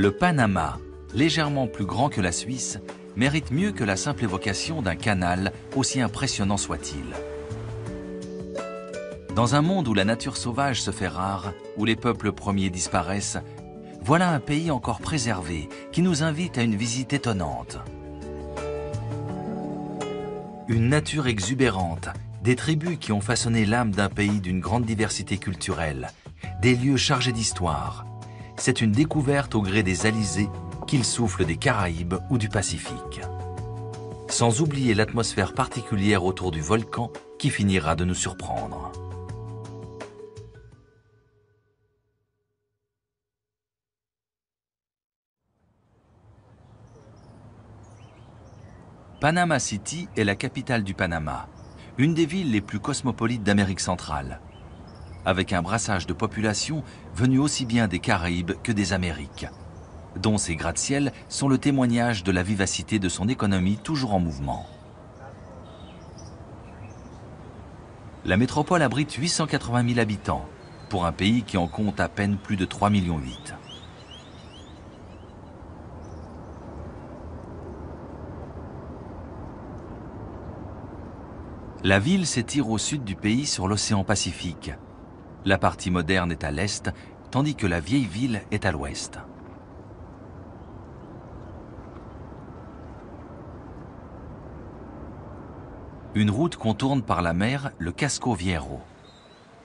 Le Panama, légèrement plus grand que la Suisse, mérite mieux que la simple évocation d'un canal, aussi impressionnant soit-il. Dans un monde où la nature sauvage se fait rare, où les peuples premiers disparaissent, voilà un pays encore préservé qui nous invite à une visite étonnante. Une nature exubérante, des tribus qui ont façonné l'âme d'un pays d'une grande diversité culturelle, des lieux chargés d'histoire. C'est une découverte au gré des alizés, qu'il souffle des Caraïbes ou du Pacifique. Sans oublier l'atmosphère particulière autour du volcan qui finira de nous surprendre. Panama City est la capitale du Panama, une des villes les plus cosmopolites d'Amérique centrale, avec un brassage de population venu aussi bien des Caraïbes que des Amériques, dont ces gratte-ciels sont le témoignage de la vivacité de son économie toujours en mouvement. La métropole abrite 880 000 habitants, pour un pays qui en compte à peine plus de 3,8 millions. La ville s'étire au sud du pays sur l'océan Pacifique. La partie moderne est à l'est, tandis que la vieille ville est à l'ouest. Une route contourne par la mer le Casco Viejo.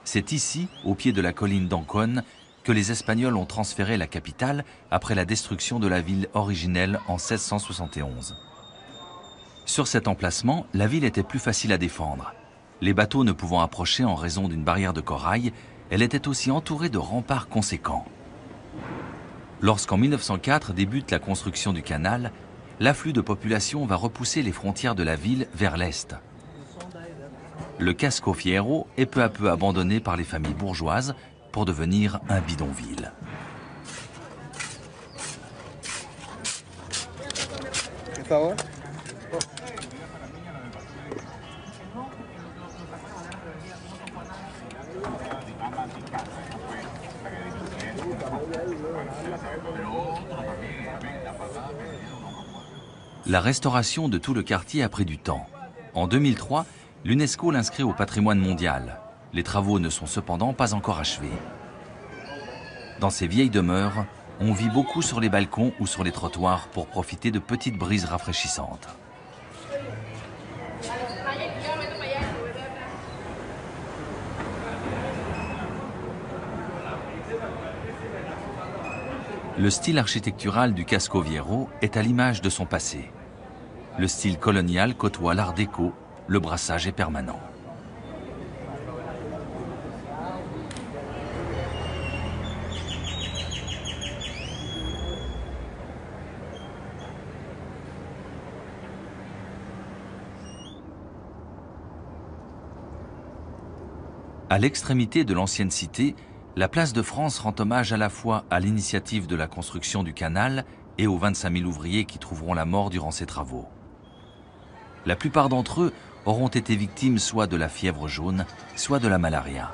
C'est ici, au pied de la colline d'Ancón, que les Espagnols ont transféré la capitale après la destruction de la ville originelle en 1671. Sur cet emplacement, la ville était plus facile à défendre. Les bateaux ne pouvant approcher en raison d'une barrière de corail, elle était aussi entourée de remparts conséquents. Lorsqu'en 1904 débute la construction du canal, l'afflux de population va repousser les frontières de la ville vers l'est. Le Casco Viejo est peu à peu abandonné par les familles bourgeoises pour devenir un bidonville. La restauration de tout le quartier a pris du temps. En 2003, l'UNESCO l'inscrit au patrimoine mondial. Les travaux ne sont cependant pas encore achevés. Dans ces vieilles demeures, on vit beaucoup sur les balcons ou sur les trottoirs pour profiter de petites brises rafraîchissantes. Le style architectural du Casco Viejo est à l'image de son passé. Le style colonial côtoie l'art déco, le brassage est permanent. À l'extrémité de l'ancienne cité, la place de France rend hommage à la fois à l'initiative de la construction du canal et aux 25 000 ouvriers qui trouveront la mort durant ces travaux. La plupart d'entre eux auront été victimes soit de la fièvre jaune, soit de la malaria.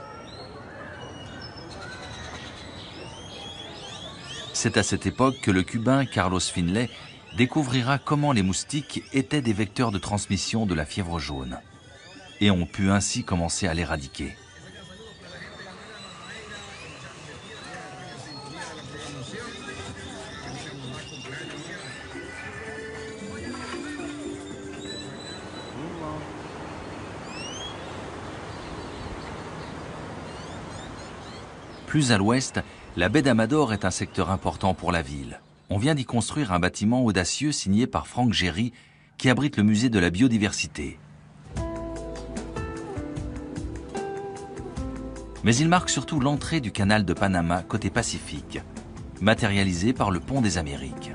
C'est à cette époque que le Cubain Carlos Finlay découvrira comment les moustiques étaient des vecteurs de transmission de la fièvre jaune et ont pu ainsi commencer à l'éradiquer. Plus à l'ouest, la baie d'Amador est un secteur important pour la ville. On vient d'y construire un bâtiment audacieux signé par Franck Géry qui abrite le musée de la biodiversité. Mais il marque surtout l'entrée du canal de Panama côté Pacifique, matérialisé par le pont des Amériques.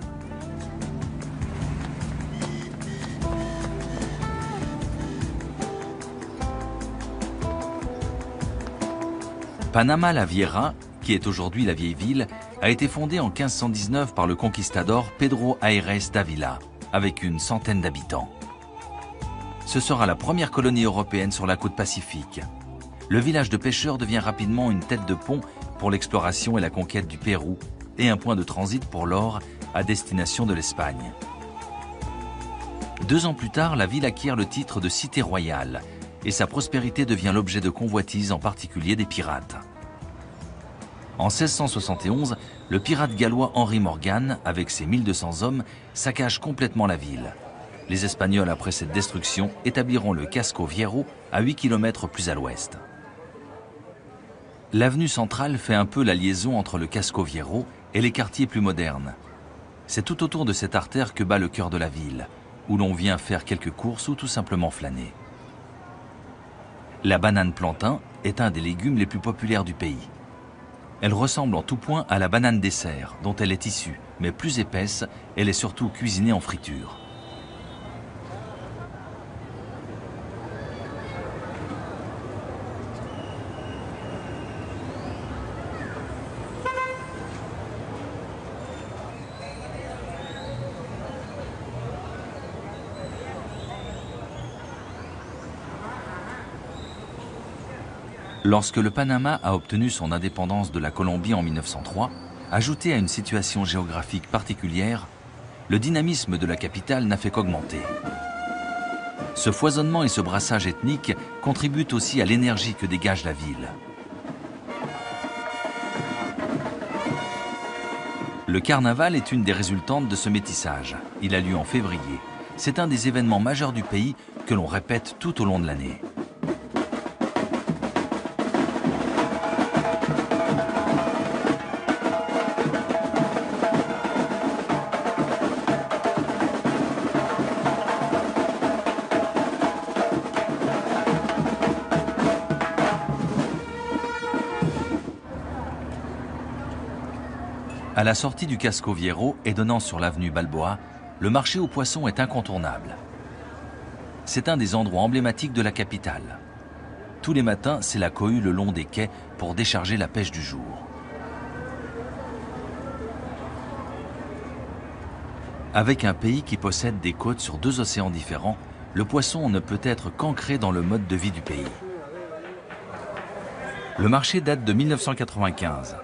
Panama la Vieja, qui est aujourd'hui la vieille ville, a été fondée en 1519 par le conquistador Pedro Aires d'Ávila, avec une centaine d'habitants. Ce sera la première colonie européenne sur la côte pacifique. Le village de pêcheurs devient rapidement une tête de pont pour l'exploration et la conquête du Pérou, et un point de transit pour l'or à destination de l'Espagne. 2 ans plus tard, la ville acquiert le titre de cité royale et sa prospérité devient l'objet de convoitises, en particulier des pirates. En 1671, le pirate gallois Henry Morgan, avec ses 1200 hommes, saccage complètement la ville. Les Espagnols, après cette destruction, établiront le Casco Viejo à 8 km plus à l'ouest. L'avenue centrale fait un peu la liaison entre le Casco Viejo et les quartiers plus modernes. C'est tout autour de cette artère que bat le cœur de la ville, où l'on vient faire quelques courses ou tout simplement flâner. La banane plantain est un des légumes les plus populaires du pays. Elle ressemble en tout point à la banane dessert, dont elle est issue, mais plus épaisse, elle est surtout cuisinée en friture. Lorsque le Panama a obtenu son indépendance de la Colombie en 1903, ajouté à une situation géographique particulière, le dynamisme de la capitale n'a fait qu'augmenter. Ce foisonnement et ce brassage ethnique contribuent aussi à l'énergie que dégage la ville. Le carnaval est une des résultantes de ce métissage. Il a lieu en février. C'est un des événements majeurs du pays que l'on répète tout au long de l'année. À la sortie du Casco Viejo et donnant sur l'avenue Balboa, le marché aux poissons est incontournable. C'est un des endroits emblématiques de la capitale. Tous les matins, c'est la cohue le long des quais pour décharger la pêche du jour. Avec un pays qui possède des côtes sur 2 océans différents, le poisson ne peut être qu'ancré dans le mode de vie du pays. Le marché date de 1995.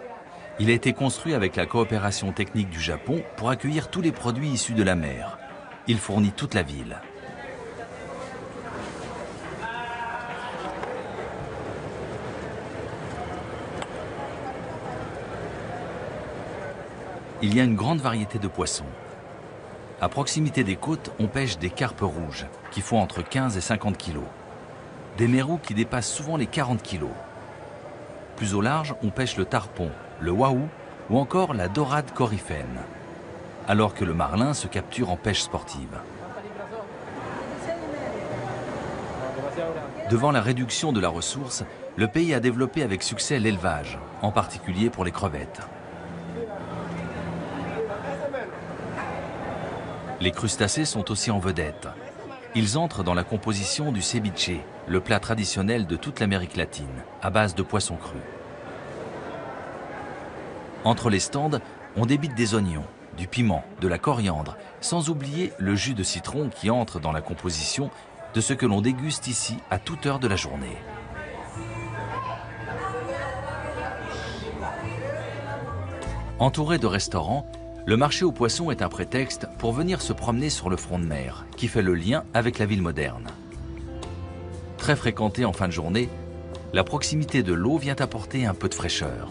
Il a été construit avec la coopération technique du Japon pour accueillir tous les produits issus de la mer. Il fournit toute la ville. Il y a une grande variété de poissons. À proximité des côtes, on pêche des carpes rouges qui font entre 15 et 50 kilos. Des mérous qui dépassent souvent les 40 kilos. Plus au large, on pêche le tarpon, le wahou ou encore la dorade coryphène, alors que le marlin se capture en pêche sportive. Devant la réduction de la ressource, le pays a développé avec succès l'élevage, en particulier pour les crevettes. Les crustacés sont aussi en vedette. Ils entrent dans la composition du ceviche, le plat traditionnel de toute l'Amérique latine, à base de poissons crus. Entre les stands, on débite des oignons, du piment, de la coriandre, sans oublier le jus de citron qui entre dans la composition de ce que l'on déguste ici à toute heure de la journée. Entouré de restaurants, le marché aux poissons est un prétexte pour venir se promener sur le front de mer, qui fait le lien avec la ville moderne. Très fréquenté en fin de journée, la proximité de l'eau vient apporter un peu de fraîcheur.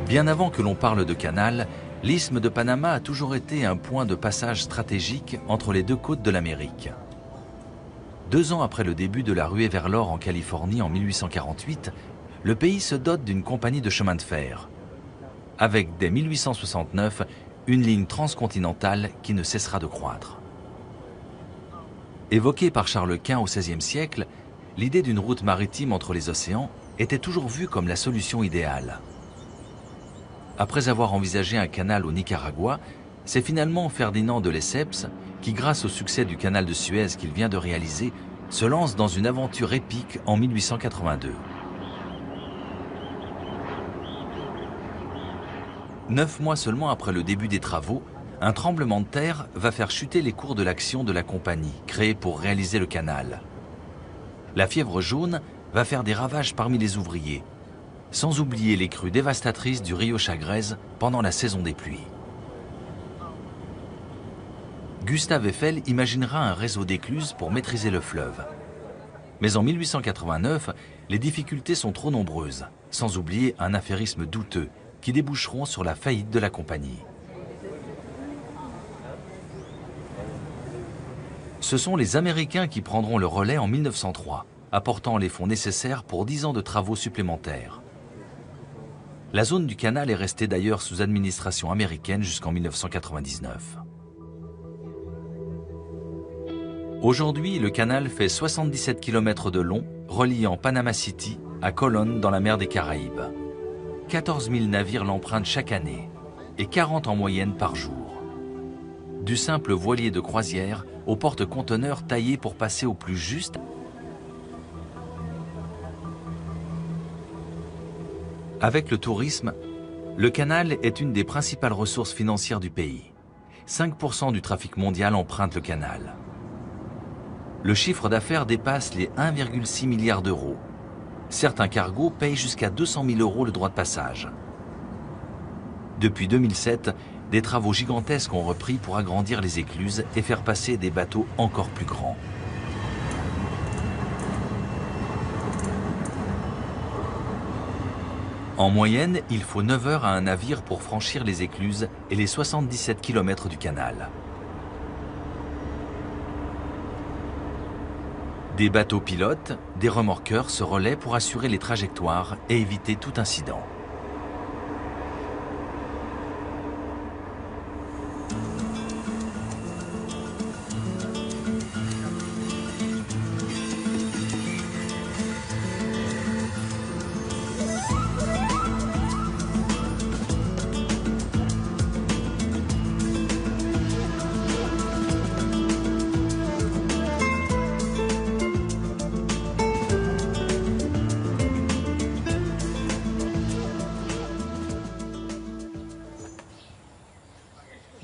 Bien avant que l'on parle de canal, l'isthme de Panama a toujours été un point de passage stratégique entre les 2 côtes de l'Amérique. 2 ans après le début de la ruée vers l'or en Californie en 1848, le pays se dote d'une compagnie de chemin de fer, avec dès 1869 une ligne transcontinentale qui ne cessera de croître. Évoquée par Charles Quint au XVIe siècle, l'idée d'une route maritime entre les océans était toujours vue comme la solution idéale. Après avoir envisagé un canal au Nicaragua, c'est finalement Ferdinand de Lesseps qui, grâce au succès du canal de Suez qu'il vient de réaliser, se lance dans une aventure épique en 1882. 9 mois seulement après le début des travaux, un tremblement de terre va faire chuter les cours de l'action de la compagnie, créée pour réaliser le canal. La fièvre jaune va faire des ravages parmi les ouvriers, sans oublier les crues dévastatrices du Rio Chagres pendant la saison des pluies. Gustave Eiffel imaginera un réseau d'écluses pour maîtriser le fleuve. Mais en 1889, les difficultés sont trop nombreuses, sans oublier un affairisme douteux qui déboucheront sur la faillite de la compagnie. Ce sont les Américains qui prendront le relais en 1903, apportant les fonds nécessaires pour 10 ans de travaux supplémentaires. La zone du canal est restée d'ailleurs sous administration américaine jusqu'en 1999. Aujourd'hui, le canal fait 77 km de long, reliant Panama City à Colón dans la mer des Caraïbes. 14 000 navires l'empruntent chaque année, et 40 en moyenne par jour. Du simple voilier de croisière aux porte-conteneurs taillés pour passer au plus juste. Avec le tourisme, le canal est une des principales ressources financières du pays. 5% du trafic mondial emprunte le canal. Le chiffre d'affaires dépasse les 1,6 milliard d'euros. Certains cargos payent jusqu'à 200 000 euros le droit de passage. Depuis 2007, des travaux gigantesques ont repris pour agrandir les écluses et faire passer des bateaux encore plus grands. En moyenne, il faut 9 heures à un navire pour franchir les écluses et les 77 km du canal. Des bateaux pilotes, des remorqueurs se relaient pour assurer les trajectoires et éviter tout incident.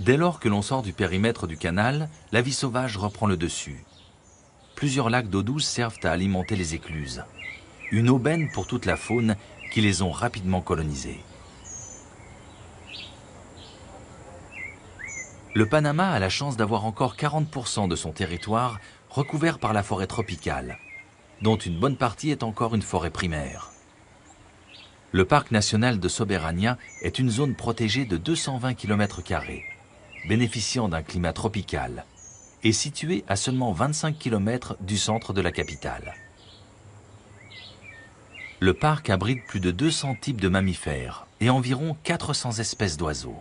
Dès lors que l'on sort du périmètre du canal, la vie sauvage reprend le dessus. Plusieurs lacs d'eau douce servent à alimenter les écluses. Une aubaine pour toute la faune qui les ont rapidement colonisées. Le Panama a la chance d'avoir encore 40% de son territoire recouvert par la forêt tropicale, dont une bonne partie est encore une forêt primaire. Le parc national de Soberania est une zone protégée de 220 km², bénéficiant d'un climat tropical, et situé à seulement 25 km du centre de la capitale. Le parc abrite plus de 200 types de mammifères et environ 400 espèces d'oiseaux.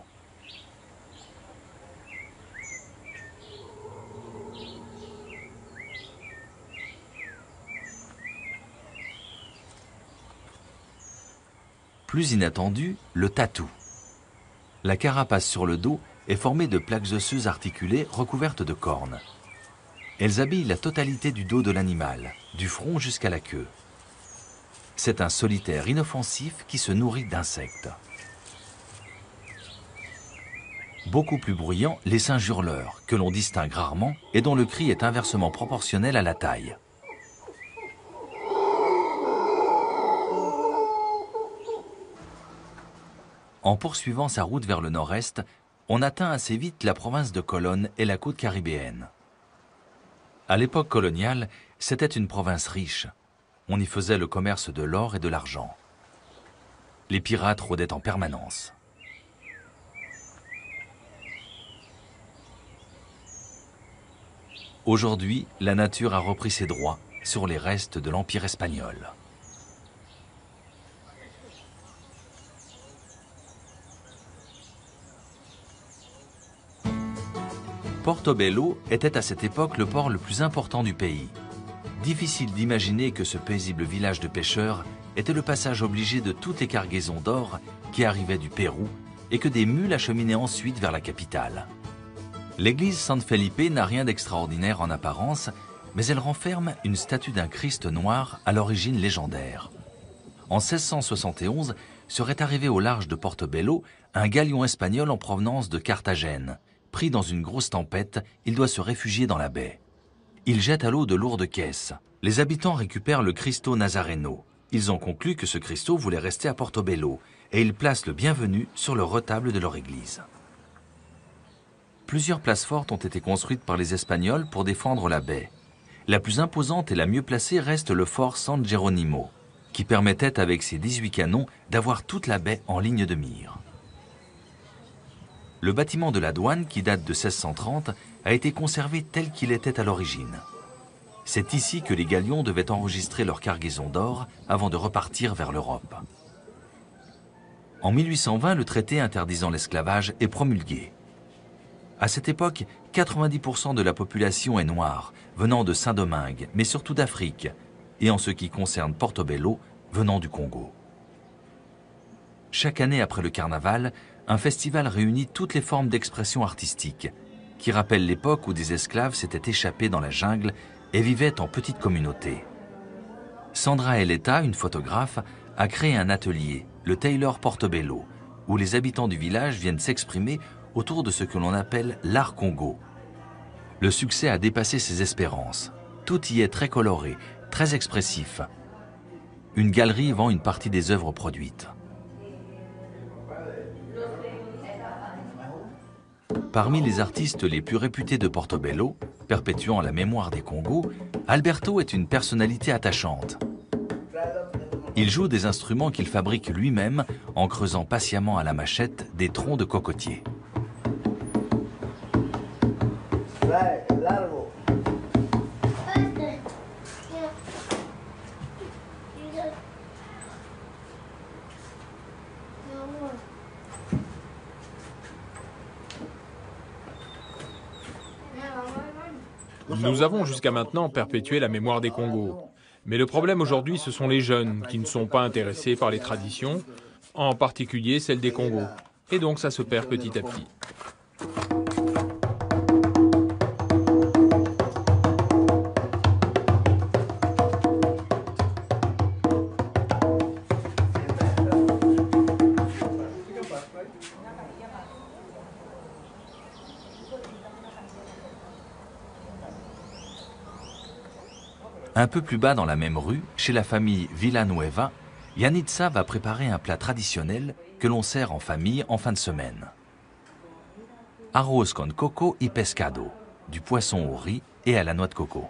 Plus inattendu, le tatou. La carapace sur le dos est formée de plaques osseuses articulées recouvertes de cornes. Elles habillent la totalité du dos de l'animal, du front jusqu'à la queue. C'est un solitaire inoffensif qui se nourrit d'insectes. Beaucoup plus bruyants, les singes hurleurs, que l'on distingue rarement et dont le cri est inversement proportionnel à la taille. En poursuivant sa route vers le nord-est, on atteint assez vite la province de Colón et la côte caribéenne. À l'époque coloniale, c'était une province riche. On y faisait le commerce de l'or et de l'argent. Les pirates rôdaient en permanence. Aujourd'hui, la nature a repris ses droits sur les restes de l'Empire espagnol. Portobello était à cette époque le port le plus important du pays. Difficile d'imaginer que ce paisible village de pêcheurs était le passage obligé de toutes les cargaisons d'or qui arrivaient du Pérou et que des mules acheminaient ensuite vers la capitale. L'église San Felipe n'a rien d'extraordinaire en apparence, mais elle renferme une statue d'un Christ noir à l'origine légendaire. En 1671, serait arrivé au large de Portobello un galion espagnol en provenance de Carthagène, Pris dans une grosse tempête, il doit se réfugier dans la baie. Il jette à l'eau de lourdes caisses. Les habitants récupèrent le Cristo Nazareno. Ils ont conclu que ce Cristo voulait rester à Portobello et ils placent le bienvenu sur le retable de leur église. Plusieurs places fortes ont été construites par les Espagnols pour défendre la baie. La plus imposante et la mieux placée reste le fort San Geronimo, qui permettait avec ses 18 canons d'avoir toute la baie en ligne de mire. Le bâtiment de la douane, qui date de 1630, a été conservé tel qu'il était à l'origine. C'est ici que les galions devaient enregistrer leur cargaison d'or avant de repartir vers l'Europe. En 1820, le traité interdisant l'esclavage est promulgué. À cette époque, 90% de la population est noire, venant de Saint-Domingue, mais surtout d'Afrique, et en ce qui concerne Portobello, venant du Congo. Chaque année après le carnaval, un festival réunit toutes les formes d'expression artistique, qui rappellent l'époque où des esclaves s'étaient échappés dans la jungle et vivaient en petites communautés. Sandra Eleta, une photographe, a créé un atelier, le Taylor Portobello, où les habitants du village viennent s'exprimer autour de ce que l'on appelle l'art Congo. Le succès a dépassé ses espérances. Tout y est très coloré, très expressif. Une galerie vend une partie des œuvres produites. Parmi les artistes les plus réputés de Portobello, perpétuant la mémoire des Congos, Alberto est une personnalité attachante. Il joue des instruments qu'il fabrique lui-même en creusant patiemment à la machette des troncs de cocotiers. Nous avons jusqu'à maintenant perpétué la mémoire des Congos. Mais le problème aujourd'hui, ce sont les jeunes qui ne sont pas intéressés par les traditions, en particulier celles des Congos. Et donc ça se perd petit à petit. Un peu plus bas dans la même rue, chez la famille Villanueva, Yanitza va préparer un plat traditionnel que l'on sert en famille en fin de semaine. Arroz con coco y pescado, du poisson au riz et à la noix de coco.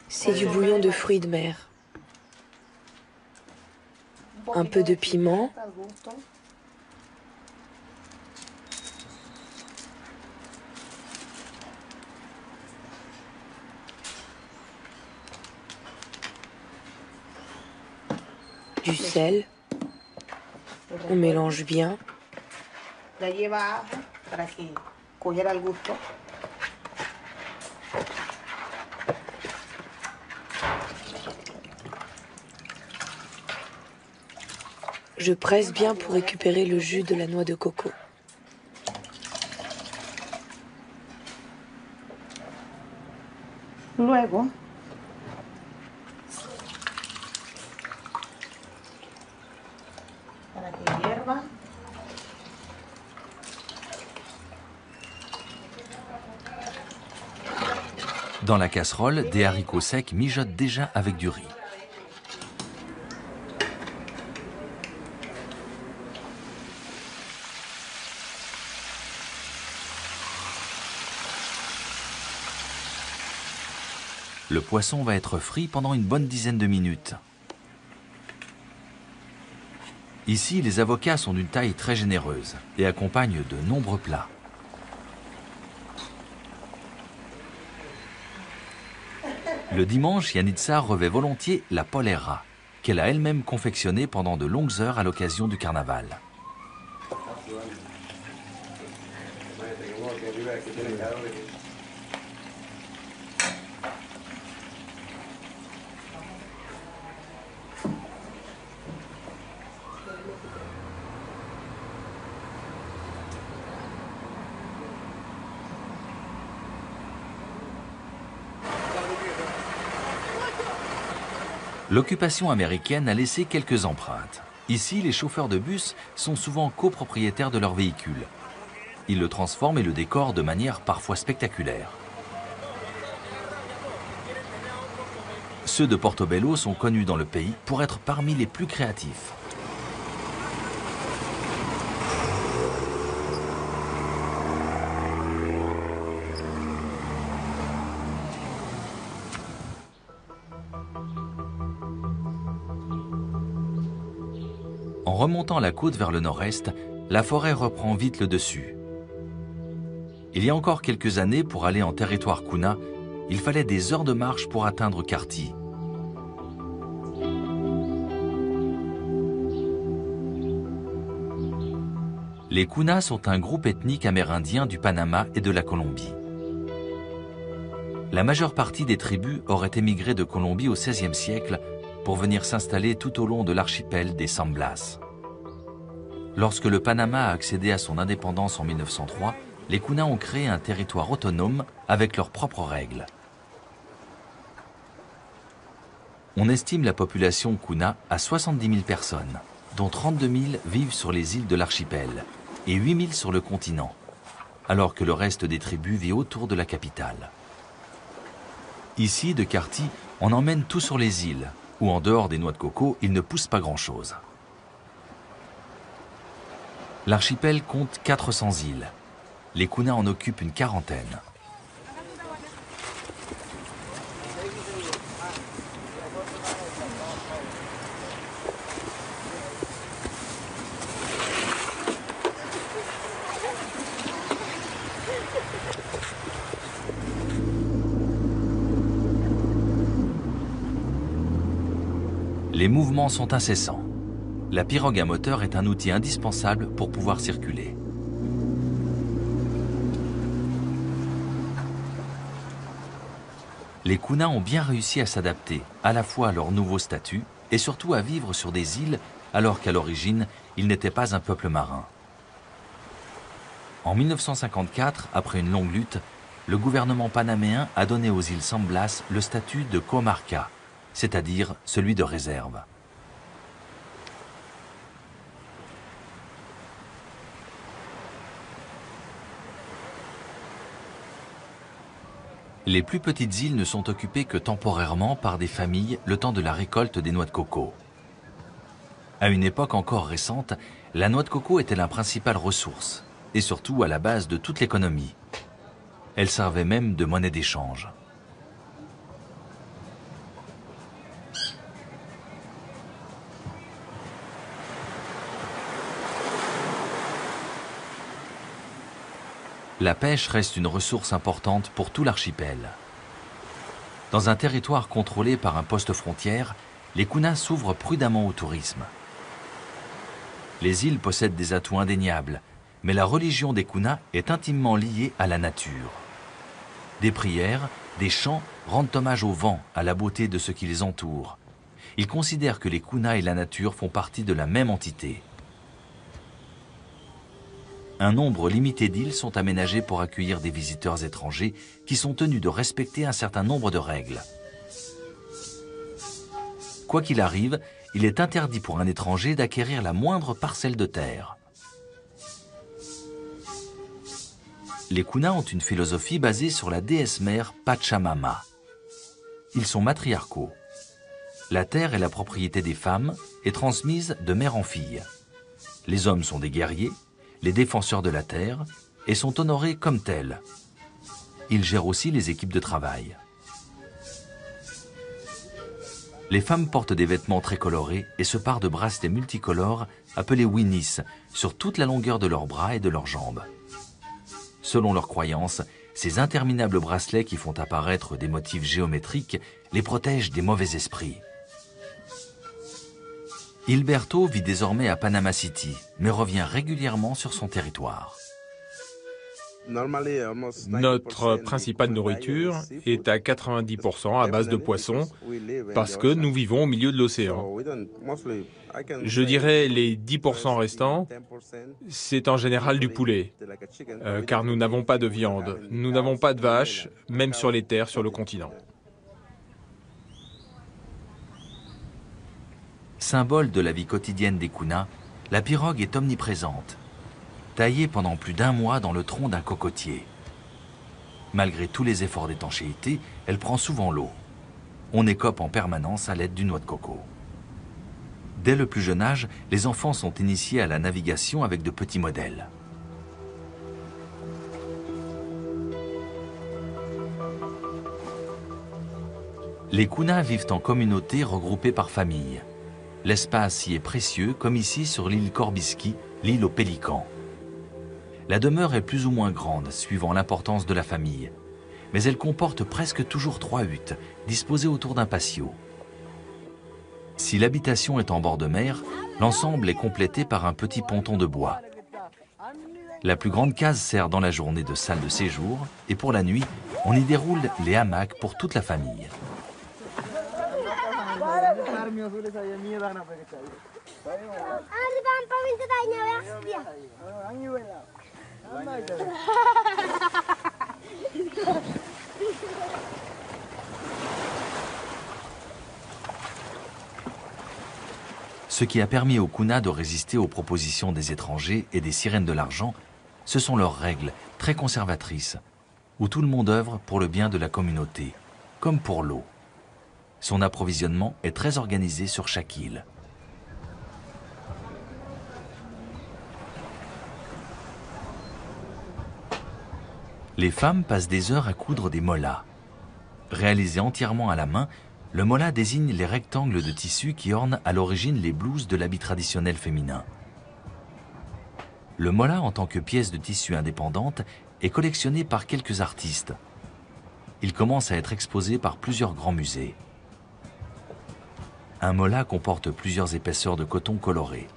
C'est du bouillon de fruits de mer. Un peu de piment. Du sel. On mélange bien. Je presse bien pour récupérer le jus de la noix de coco. Luego, para que hierva, Dans la casserole, des haricots secs mijotent déjà avec du riz. Le poisson va être frit pendant une bonne dizaine de minutes. Ici, les avocats sont d'une taille très généreuse et accompagnent de nombreux plats. Le dimanche, Yanitza revêt volontiers la polera, qu'elle a elle-même confectionnée pendant de longues heures à l'occasion du carnaval. L'occupation américaine a laissé quelques empreintes. Ici, les chauffeurs de bus sont souvent copropriétaires de leurs véhicules. Ils le transforment et le décorent de manière parfois spectaculaire. Ceux de Portobello sont connus dans le pays pour être parmi les plus créatifs. En remontant la côte vers le nord-est, la forêt reprend vite le dessus. Il y a encore quelques années, pour aller en territoire Kuna, il fallait des heures de marche pour atteindre Karti. Les Kuna sont un groupe ethnique amérindien du Panama et de la Colombie. La majeure partie des tribus auraient émigré de Colombie au XVIe siècle pour venir s'installer tout au long de l'archipel des San Blas. Lorsque le Panama a accédé à son indépendance en 1903, les Kuna ont créé un territoire autonome avec leurs propres règles. On estime la population Kuna à 70 000 personnes, dont 32 000 vivent sur les îles de l'archipel et 8 000 sur le continent, alors que le reste des tribus vit autour de la capitale. Ici, de Karti, on emmène tout sur les îles, où en dehors des noix de coco, il ne pousse pas grand-chose. L'archipel compte 400 îles. Les Kuna en occupent une quarantaine. Les mouvements sont incessants. La pirogue à moteur est un outil indispensable pour pouvoir circuler. Les Kuna ont bien réussi à s'adapter à la fois à leur nouveau statut et surtout à vivre sur des îles alors qu'à l'origine, ils n'étaient pas un peuple marin. En 1954, après une longue lutte, le gouvernement panaméen a donné aux îles San Blas le statut de comarca, c'est-à-dire celui de réserve. Les plus petites îles ne sont occupées que temporairement par des familles le temps de la récolte des noix de coco. À une époque encore récente, la noix de coco était la principale ressource, et surtout à la base de toute l'économie. Elle servait même de monnaie d'échange. La pêche reste une ressource importante pour tout l'archipel. Dans un territoire contrôlé par un poste frontière, les Kuna s'ouvrent prudemment au tourisme. Les îles possèdent des atouts indéniables, mais la religion des Kuna est intimement liée à la nature. Des prières, des chants rendent hommage au vent, à la beauté de ce qui les entoure. Ils considèrent que les Kuna et la nature font partie de la même entité. Un nombre limité d'îles sont aménagées pour accueillir des visiteurs étrangers qui sont tenus de respecter un certain nombre de règles. Quoi qu'il arrive, il est interdit pour un étranger d'acquérir la moindre parcelle de terre. Les Kuna ont une philosophie basée sur la déesse mère Pachamama. Ils sont matriarcaux. La terre est la propriété des femmes et transmise de mère en fille. Les hommes sont des guerriers, les défenseurs de la terre, et sont honorés comme tels. Ils gèrent aussi les équipes de travail. Les femmes portent des vêtements très colorés et se parent de bracelets multicolores appelés winnis sur toute la longueur de leurs bras et de leurs jambes. Selon leurs croyances, ces interminables bracelets qui font apparaître des motifs géométriques les protègent des mauvais esprits. Hilberto vit désormais à Panama City, mais revient régulièrement sur son territoire. Notre principale nourriture est à 90% à base de poissons parce que nous vivons au milieu de l'océan. Je dirais les 10% restants, c'est en général du poulet, car nous n'avons pas de viande, nous n'avons pas de vaches, même sur les terres sur le continent. Symbole de la vie quotidienne des Kuna, la pirogue est omniprésente. taillée pendant plus d'1 mois dans le tronc d'un cocotier. Malgré tous les efforts d'étanchéité, elle prend souvent l'eau. On écope en permanence à l'aide d'une noix de coco. Dès le plus jeune âge, les enfants sont initiés à la navigation avec de petits modèles. Les kunas vivent en communauté regroupées par famille. L'espace y est précieux, comme ici sur l'île Corbiski, l'île aux pélicans. La demeure est plus ou moins grande, suivant l'importance de la famille. Mais elle comporte presque toujours 3 huttes, disposées autour d'un patio. Si l'habitation est en bord de mer, l'ensemble est complété par un petit ponton de bois. La plus grande case sert dans la journée de salle de séjour et pour la nuit, on y déroule les hamacs pour toute la famille. Ce qui a permis aux kunas de résister aux propositions des étrangers et des sirènes de l'argent, ce sont leurs règles, très conservatrices, où tout le monde œuvre pour le bien de la communauté, comme pour l'eau. Son approvisionnement est très organisé sur chaque île. Les femmes passent des heures à coudre des mollahs. Réalisés entièrement à la main, le mollah désigne les rectangles de tissu qui ornent à l'origine les blouses de l'habit traditionnel féminin. Le mollah, en tant que pièce de tissu indépendante, est collectionné par quelques artistes. Il commence à être exposé par plusieurs grands musées. Un mollah comporte plusieurs épaisseurs de coton coloré.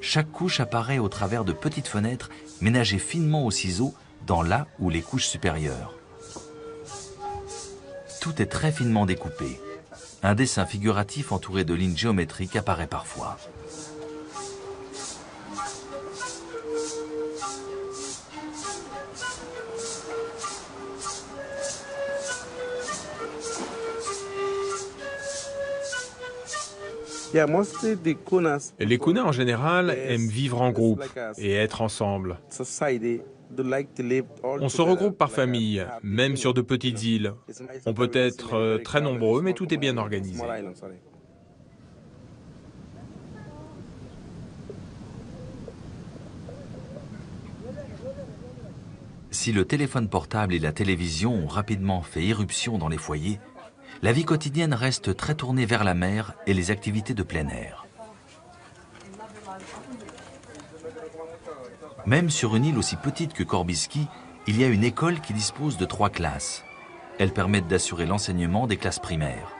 Chaque couche apparaît au travers de petites fenêtres ménagées finement au ciseau dans la ou les couches supérieures. Tout est très finement découpé. Un dessin figuratif entouré de lignes géométriques apparaît parfois. Les kunas en général aiment vivre en groupe et être ensemble. On se regroupe par famille, même sur de petites îles. On peut être très nombreux, mais tout est bien organisé. Si le téléphone portable et la télévision ont rapidement fait irruption dans les foyers, la vie quotidienne reste très tournée vers la mer et les activités de plein air. Même sur une île aussi petite que Corbiski, il y a une école qui dispose de 3 classes. Elles permettent d'assurer l'enseignement des classes primaires.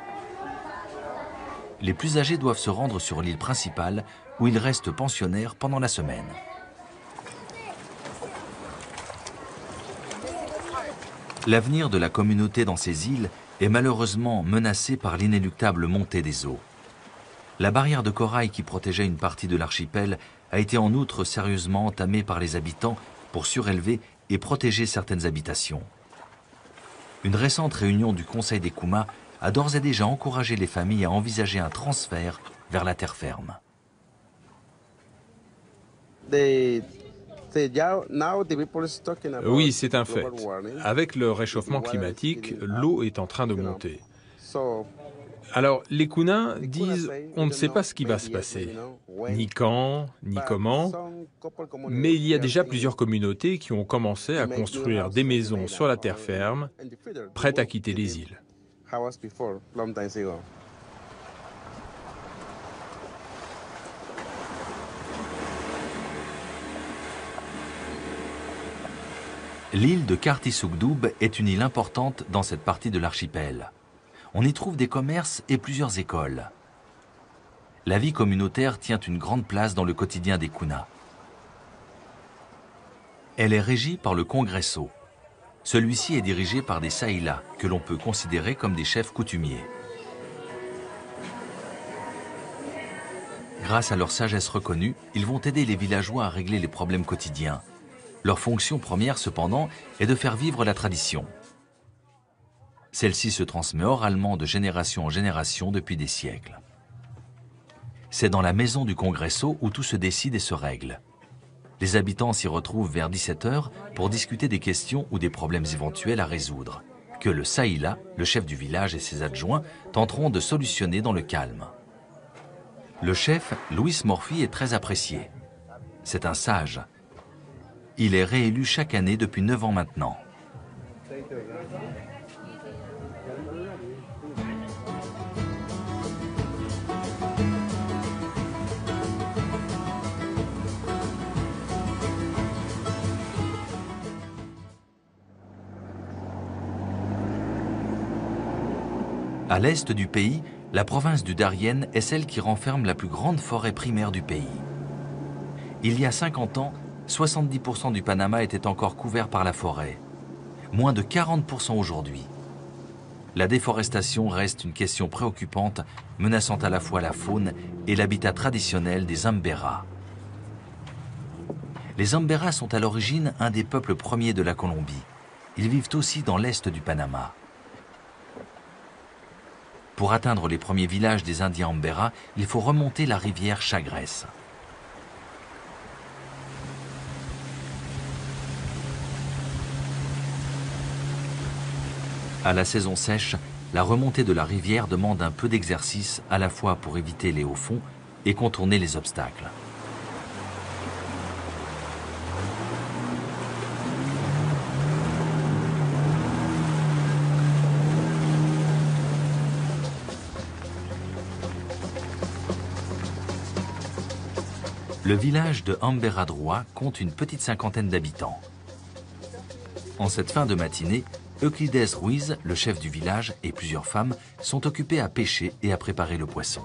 Les plus âgés doivent se rendre sur l'île principale où ils restent pensionnaires pendant la semaine. L'avenir de la communauté dans ces îles est malheureusement menacé par l'inéluctable montée des eaux. La barrière de corail qui protégeait une partie de l'archipel a été en outre sérieusement entamée par les habitants pour surélever et protéger certaines habitations. Une récente réunion du Conseil des Kumas a d'ores et déjà encouragé les familles à envisager un transfert vers la terre ferme. Oui, c'est un fait. Avec le réchauffement climatique, l'eau est en train de monter. Alors, les kunas disent « on ne sait pas ce qui va se passer, ni quand, ni comment », mais il y a déjà plusieurs communautés qui ont commencé à construire des maisons sur la terre ferme, prêtes à quitter les îles. L'île de Kartisukdub est une île importante dans cette partie de l'archipel. On y trouve des commerces et plusieurs écoles. La vie communautaire tient une grande place dans le quotidien des kunas. Elle est régie par le Congresso. Celui-ci est dirigé par des saïlas, que l'on peut considérer comme des chefs coutumiers. Grâce à leur sagesse reconnue, ils vont aider les villageois à régler les problèmes quotidiens. Leur fonction première, cependant, est de faire vivre la tradition. Celle-ci se transmet oralement de génération en génération depuis des siècles. C'est dans la maison du Congresso où tout se décide et se règle. Les habitants s'y retrouvent vers 17 h pour discuter des questions ou des problèmes éventuels à résoudre, que le Saïla, le chef du village et ses adjoints, tenteront de solutionner dans le calme. Le chef, Luis Morphy, est très apprécié. C'est un sage. Il est réélu chaque année depuis 9 ans maintenant. À l'est du pays, la province du Darién est celle qui renferme la plus grande forêt primaire du pays. Il y a 50 ans, 70% du Panama était encore couvert par la forêt. Moins de 40% aujourd'hui. La déforestation reste une question préoccupante, menaçant à la fois la faune et l'habitat traditionnel des Ambera. Les Ambera sont à l'origine un des peuples premiers de la Colombie. Ils vivent aussi dans l'est du Panama. Pour atteindre les premiers villages des Indiens Ambera, il faut remonter la rivière Chagres. À la saison sèche, la remontée de la rivière demande un peu d'exercice à la fois pour éviter les hauts fonds et contourner les obstacles. Le village de Amberadroa compte une petite cinquantaine d'habitants. En cette fin de matinée, Euclides Ruiz, le chef du village, et plusieurs femmes sont occupés à pêcher et à préparer le poisson.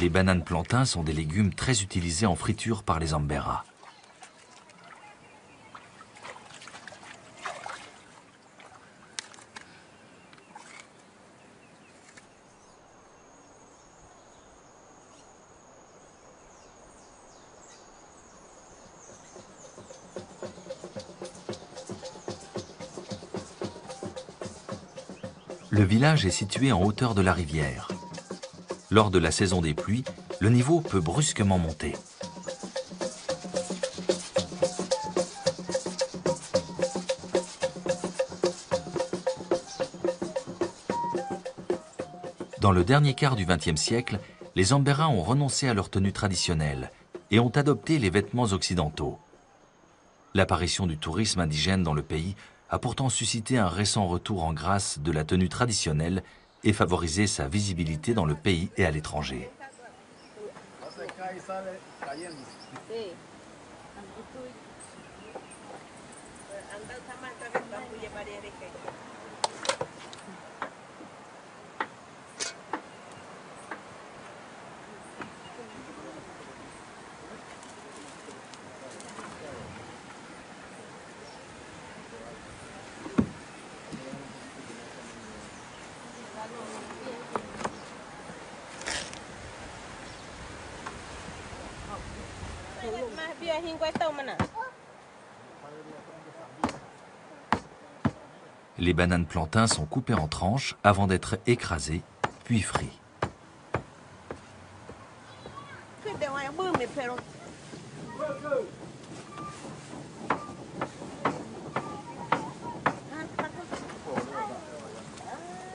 Les bananes plantains sont des légumes très utilisés en friture par les Ambera. Le village est situé en hauteur de la rivière. Lors de la saison des pluies, le niveau peut brusquement monter. Dans le dernier quart du XXe siècle, les Ambera ont renoncé à leur tenue traditionnelle et ont adopté les vêtements occidentaux. L'apparition du tourisme indigène dans le pays a pourtant suscité un récent retour en grâce de la tenue traditionnelle et favorisé sa visibilité dans le pays et à l'étranger. Les bananes plantains sont coupées en tranches avant d'être écrasées, puis frites.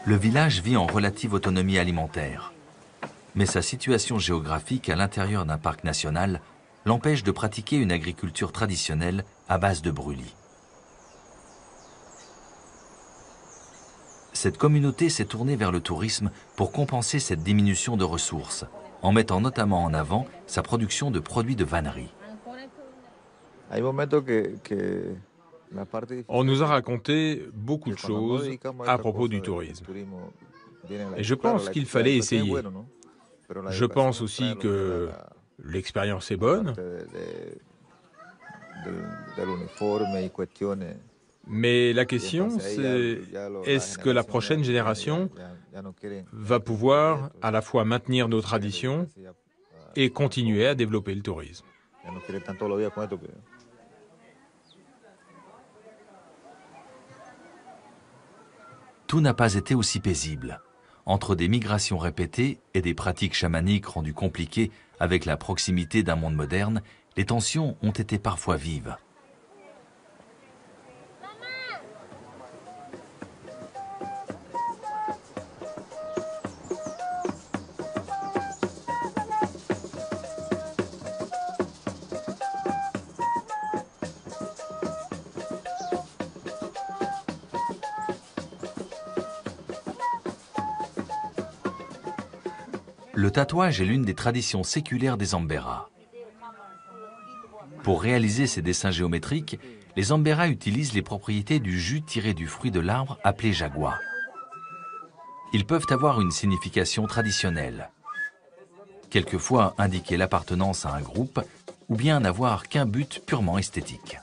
Le village vit en relative autonomie alimentaire. Mais sa situation géographique à l'intérieur d'un parc national l'empêche de pratiquer une agriculture traditionnelle à base de brûlis. Cette communauté s'est tournée vers le tourisme pour compenser cette diminution de ressources, en mettant notamment en avant sa production de produits de vannerie. On nous a raconté beaucoup de choses à propos du tourisme. Et je pense qu'il fallait essayer. Je pense aussi que l'expérience est bonne. Mais la question, c'est est-ce que la prochaine génération va pouvoir à la fois maintenir nos traditions et continuer à développer le tourisme? Tout n'a pas été aussi paisible. Entre des migrations répétées et des pratiques chamaniques rendues compliquées avec la proximité d'un monde moderne, les tensions ont été parfois vives. Le tatouage est l'une des traditions séculaires des Ambera. Pour réaliser ces dessins géométriques, les Ambera utilisent les propriétés du jus tiré du fruit de l'arbre appelé jagua. Ils peuvent avoir une signification traditionnelle. Quelquefois indiquer l'appartenance à un groupe ou bien n'avoir qu'un but purement esthétique.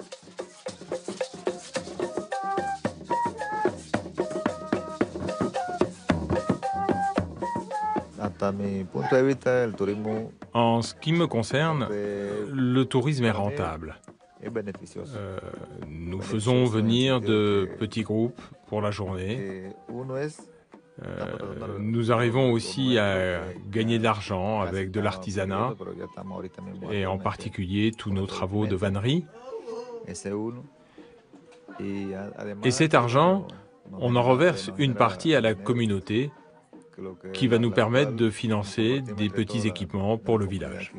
En ce qui me concerne, le tourisme est rentable. Nous faisons venir de petits groupes pour la journée. Nous arrivons aussi à gagner de l'argent avec de l'artisanat et en particulier tous nos travaux de vannerie. Et cet argent, on en reverse une partie à la communauté qui va nous permettre de financer des petits équipements pour le village.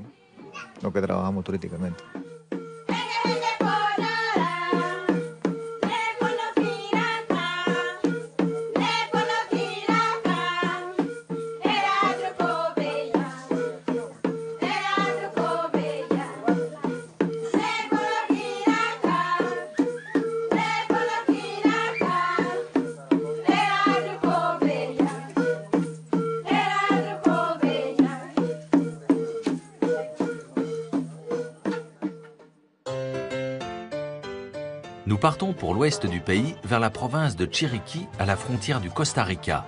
Nous partons pour l'ouest du pays, vers la province de Chiriquí, à la frontière du Costa Rica,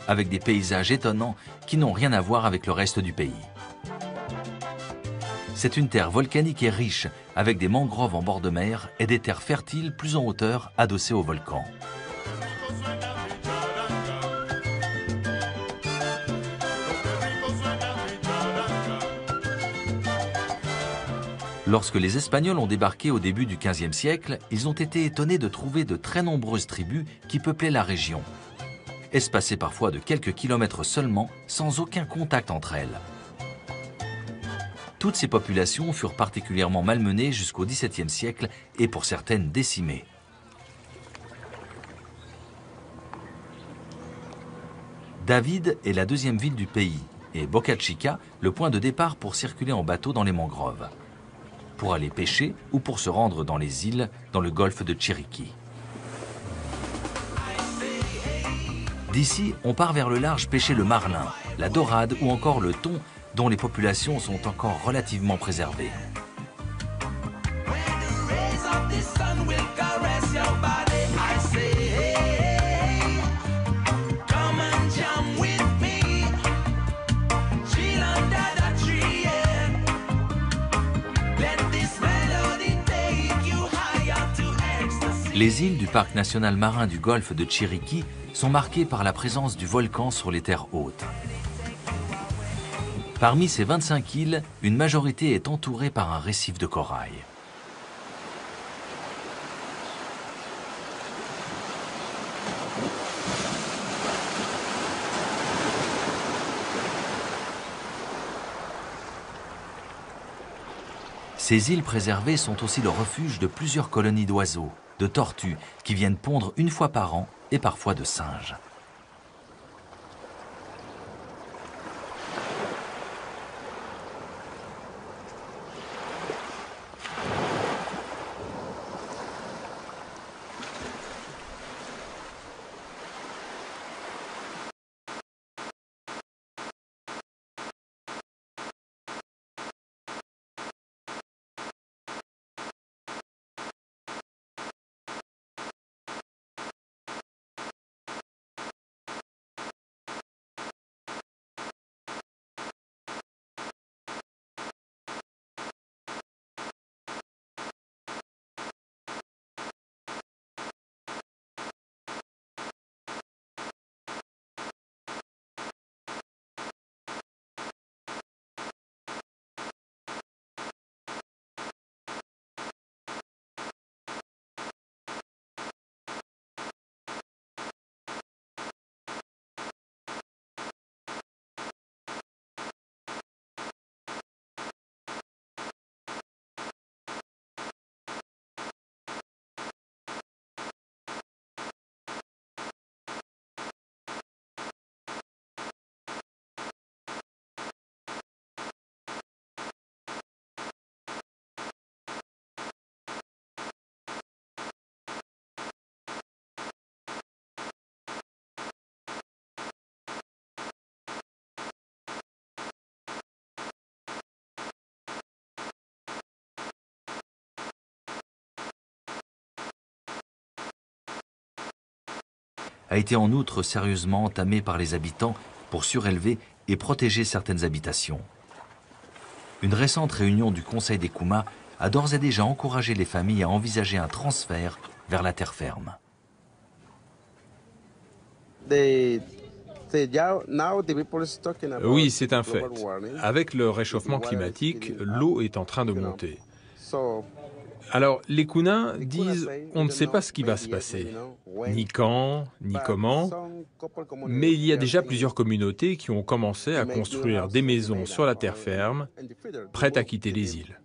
avec des paysages étonnants qui n'ont rien à voir avec le reste du pays. C'est une terre volcanique et riche, avec des mangroves en bord de mer et des terres fertiles plus en hauteur, adossées au volcan. Lorsque les Espagnols ont débarqué au début du XVe siècle, ils ont été étonnés de trouver de très nombreuses tribus qui peuplaient la région, espacées parfois de quelques kilomètres seulement, sans aucun contact entre elles. Toutes ces populations furent particulièrement malmenées jusqu'au XVIIe siècle et pour certaines décimées. David est la deuxième ville du pays et Boca Chica le point de départ pour circuler en bateau dans les mangroves, pour aller pêcher ou pour se rendre dans les îles, dans le golfe de Chiriquí. D'ici, on part vers le large pêcher le marlin, la dorade ou encore le thon, dont les populations sont encore relativement préservées. Les îles du parc national marin du golfe de Chiriquí sont marquées par la présence du volcan sur les terres hautes. Parmi ces 25 îles, une majorité est entourée par un récif de corail. Ces îles préservées sont aussi le refuge de plusieurs colonies d'oiseaux, de tortues qui viennent pondre une fois par an et parfois de singes. a été en outre sérieusement entamée par les habitants pour surélever et protéger certaines habitations. Une récente réunion du Conseil des Kouma a d'ores et déjà encouragé les familles à envisager un transfert vers la terre ferme. Oui, c'est un fait. Avec le réchauffement climatique, l'eau est en train de monter. Alors, les Kuna disent on ne sait pas ce qui va se passer, ni quand, ni comment, mais il y a déjà plusieurs communautés qui ont commencé à construire des maisons sur la terre ferme, prêtes à quitter les îles.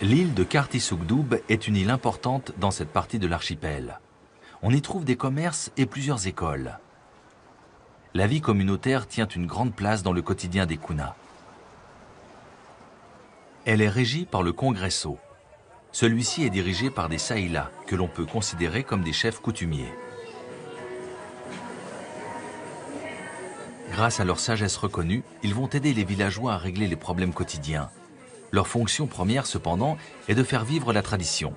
L'île de Kartisukdub est une île importante dans cette partie de l'archipel. On y trouve des commerces et plusieurs écoles. La vie communautaire tient une grande place dans le quotidien des Kuna. Elle est régie par le Congresso. Celui-ci est dirigé par des Saïla, que l'on peut considérer comme des chefs coutumiers. Grâce à leur sagesse reconnue, ils vont aider les villageois à régler les problèmes quotidiens. Leur fonction première, cependant, est de faire vivre la tradition.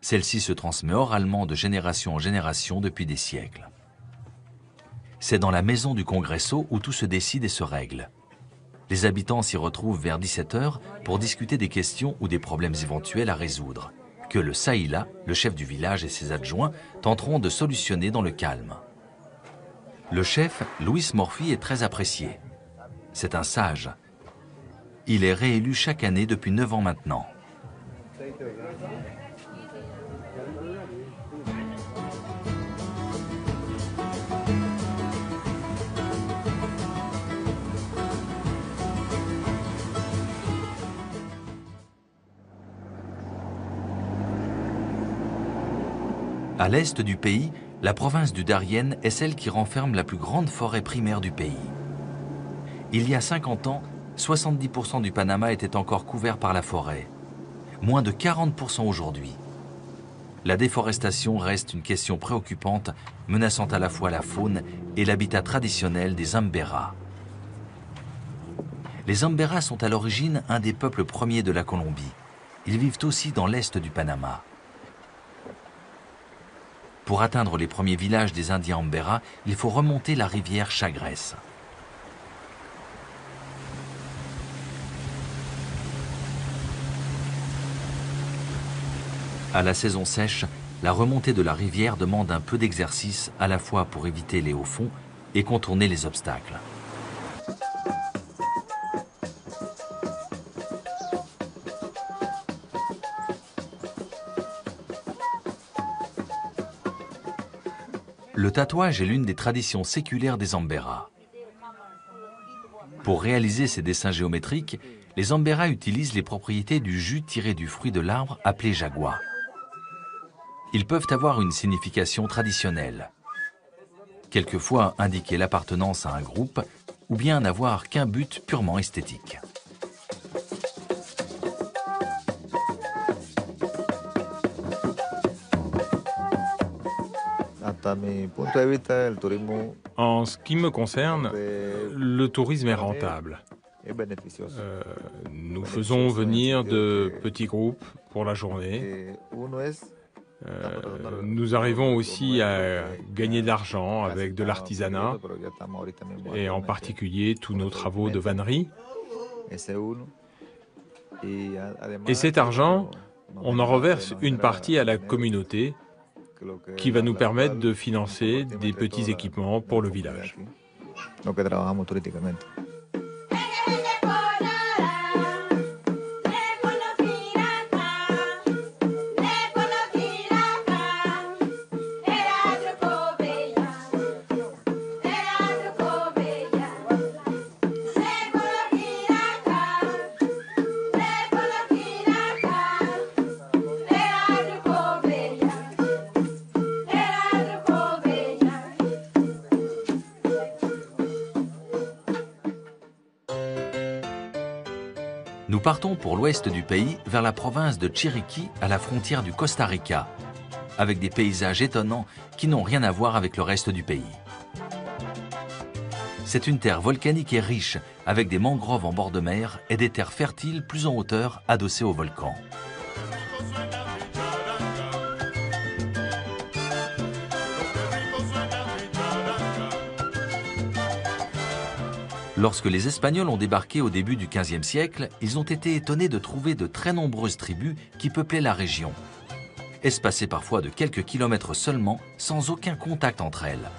Celle-ci se transmet oralement de génération en génération depuis des siècles. C'est dans la maison du Congresso où tout se décide et se règle. Les habitants s'y retrouvent vers 17 h pour discuter des questions ou des problèmes éventuels à résoudre, que le Saïla, le chef du village et ses adjoints, tenteront de solutionner dans le calme. Le chef, Luis Morphy, est très apprécié. C'est un sage. Il est réélu chaque année depuis 9 ans maintenant. À l'est du pays, la province du Darien est celle qui renferme la plus grande forêt primaire du pays. Il y a 50 ans, 70% du Panama était encore couvert par la forêt. Moins de 40% aujourd'hui. La déforestation reste une question préoccupante, menaçant à la fois la faune et l'habitat traditionnel des Ambera. Les Ambera sont à l'origine un des peuples premiers de la Colombie. Ils vivent aussi dans l'est du Panama. Pour atteindre les premiers villages des Indiens Ambera, il faut remonter la rivière Chagres. À la saison sèche, la remontée de la rivière demande un peu d'exercice à la fois pour éviter les hauts fonds et contourner les obstacles. Le tatouage est l'une des traditions séculaires des Ambera. Pour réaliser ces dessins géométriques, les Ambera utilisent les propriétés du jus tiré du fruit de l'arbre appelé jagua. Ils peuvent avoir une signification traditionnelle. Quelquefois indiquer l'appartenance à un groupe ou bien n'avoir qu'un but purement esthétique. En ce qui me concerne, le tourisme est rentable. Nous faisons venir de petits groupes pour la journée. Nous arrivons aussi à gagner de l'argent avec de l'artisanat et en particulier tous nos travaux de vannerie. Et cet argent, on en reverse une partie à la communauté qui va nous permettre de financer des petits équipements pour le village. Nous partons pour l'ouest du pays, vers la province de Chiriquí, à la frontière du Costa Rica, avec des paysages étonnants qui n'ont rien à voir avec le reste du pays. C'est une terre volcanique et riche, avec des mangroves en bord de mer et des terres fertiles plus en hauteur, adossées au volcan. Lorsque les Espagnols ont débarqué au début du XVe siècle, ils ont été étonnés de trouver de très nombreuses tribus qui peuplaient la région, espacées parfois de quelques kilomètres seulement, sans aucun contact entre elles.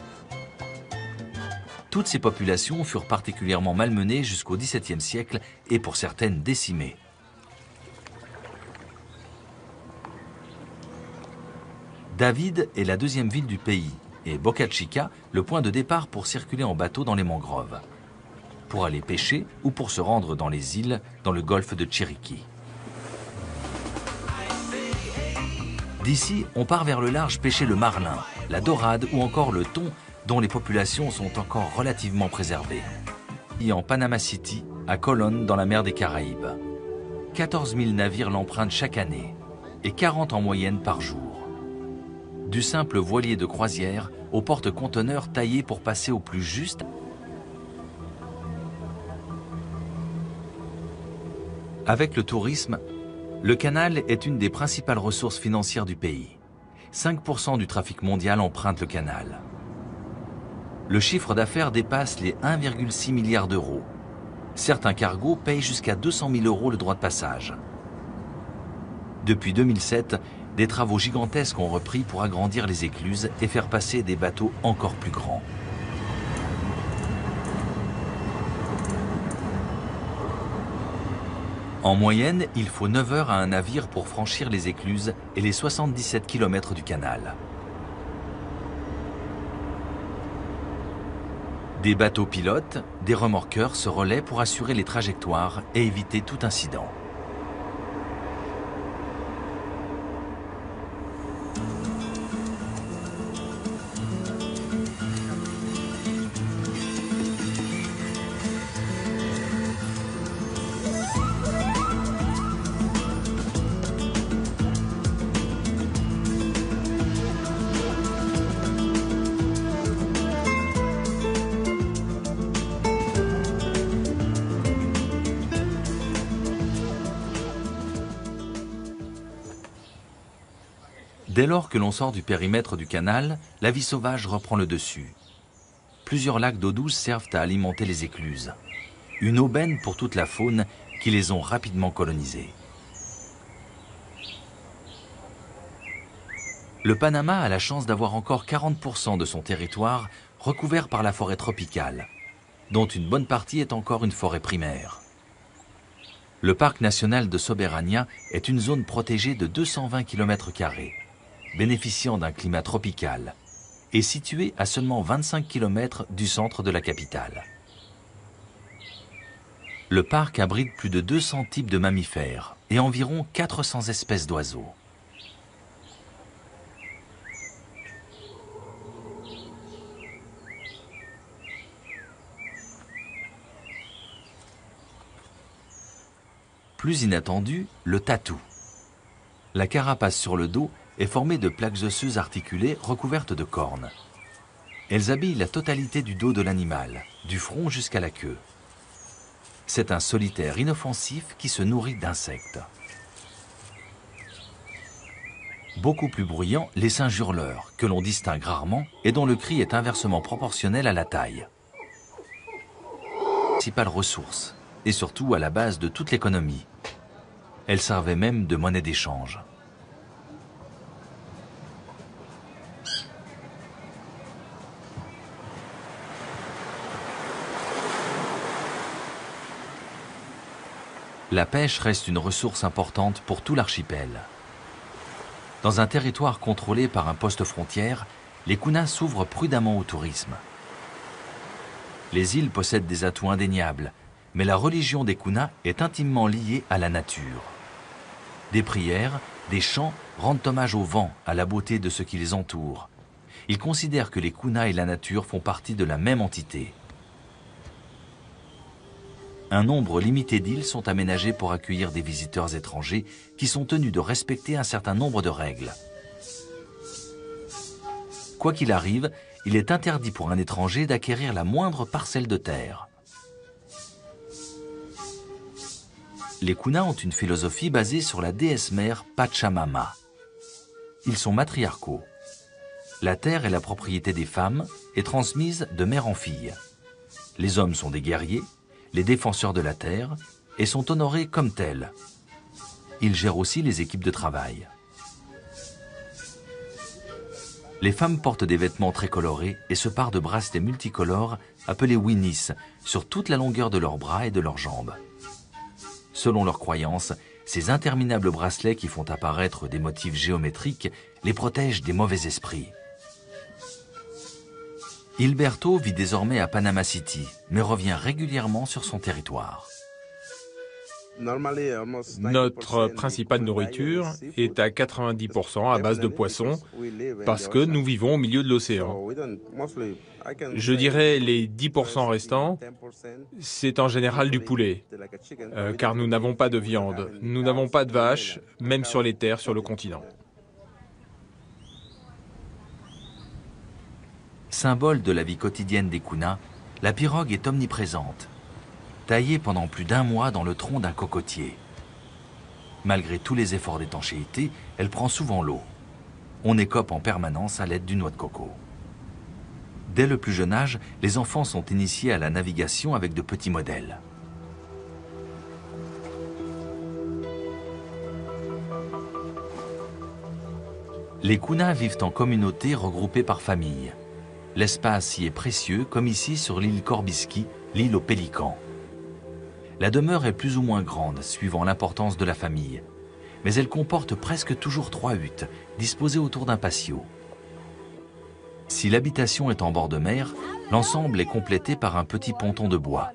Toutes ces populations furent particulièrement malmenées jusqu'au XVIIe siècle et pour certaines décimées. David est la deuxième ville du pays et Boca Chica le point de départ pour circuler en bateau dans les mangroves, pour aller pêcher ou pour se rendre dans les îles dans le golfe de Chiriquí. D'ici, on part vers le large pêcher le marlin, la dorade ou encore le thon dont les populations sont encore relativement préservées. Et en Panama City, à Colón, dans la mer des Caraïbes. 14 000 navires l'empruntent chaque année et 40 en moyenne par jour. Du simple voilier de croisière aux porte-conteneurs taillés pour passer au plus juste. Avec le tourisme, le canal est une des principales ressources financières du pays. 5% du trafic mondial emprunte le canal. Le chiffre d'affaires dépasse les 1,6 milliard d'euros. Certains cargos payent jusqu'à 200 000 euros le droit de passage. Depuis 2007, des travaux gigantesques ont repris pour agrandir les écluses et faire passer des bateaux encore plus grands. En moyenne, il faut 9 heures à un navire pour franchir les écluses et les 77 km du canal. Des bateaux pilotes, des remorqueurs se relaient pour assurer les trajectoires et éviter tout incident. Dès lors que l'on sort du périmètre du canal, la vie sauvage reprend le dessus. Plusieurs lacs d'eau douce servent à alimenter les écluses. Une aubaine pour toute la faune qui les ont rapidement colonisées. Le Panama a la chance d'avoir encore 40% de son territoire recouvert par la forêt tropicale, dont une bonne partie est encore une forêt primaire. Le parc national de Soberania est une zone protégée de 220 km², bénéficiant d'un climat tropical, et situé à seulement 25 km du centre de la capitale. Le parc abrite plus de 200 types de mammifères et environ 400 espèces d'oiseaux. Plus inattendu, le tatou. La carapace sur le dos est formée de plaques osseuses articulées recouvertes de cornes. Elles habillent la totalité du dos de l'animal, du front jusqu'à la queue. C'est un solitaire inoffensif qui se nourrit d'insectes. Beaucoup plus bruyant, les singes hurleurs, que l'on distingue rarement et dont le cri est inversement proportionnel à la taille. Principale ressource, et surtout à la base de toute l'économie. Elle servait même de monnaie d'échange. La pêche reste une ressource importante pour tout l'archipel. Dans un territoire contrôlé par un poste frontière, les Kunas s'ouvrent prudemment au tourisme. Les îles possèdent des atouts indéniables, mais la religion des Kunas est intimement liée à la nature. Des prières, des chants rendent hommage au vent, à la beauté de ce qui les entoure. Ils considèrent que les Kunas et la nature font partie de la même entité. Un nombre limité d'îles sont aménagées pour accueillir des visiteurs étrangers qui sont tenus de respecter un certain nombre de règles. Quoi qu'il arrive, il est interdit pour un étranger d'acquérir la moindre parcelle de terre. Les Kuna ont une philosophie basée sur la déesse mère Pachamama. Ils sont matriarcaux. La terre est la propriété des femmes et transmise de mère en fille. Les hommes sont des guerriers, les défenseurs de la terre, et sont honorés comme tels. Ils gèrent aussi les équipes de travail. Les femmes portent des vêtements très colorés et se parent de bracelets multicolores appelés winnis sur toute la longueur de leurs bras et de leurs jambes. Selon leurs croyances, ces interminables bracelets qui font apparaître des motifs géométriques les protègent des mauvais esprits. Hilberto vit désormais à Panama City, mais revient régulièrement sur son territoire. Notre principale nourriture est à 90% à base de poissons parce que nous vivons au milieu de l'océan. Je dirais les 10% restants, c'est en général du poulet, car nous n'avons pas de viande, nous n'avons pas de vaches, même sur les terres sur le continent. Symbole de la vie quotidienne des Kuna, la pirogue est omniprésente. Taillée pendant plus d'1 mois dans le tronc d'un cocotier. Malgré tous les efforts d'étanchéité, elle prend souvent l'eau. On écope en permanence à l'aide d'une noix de coco. Dès le plus jeune âge, les enfants sont initiés à la navigation avec de petits modèles. Les Kuna vivent en communauté regroupées par famille. L'espace y est précieux, comme ici sur l'île Corbiski, l'île aux pélicans. La demeure est plus ou moins grande, suivant l'importance de la famille. Mais elle comporte presque toujours 3 huttes, disposées autour d'un patio. Si l'habitation est en bord de mer, l'ensemble est complété par un petit ponton de bois.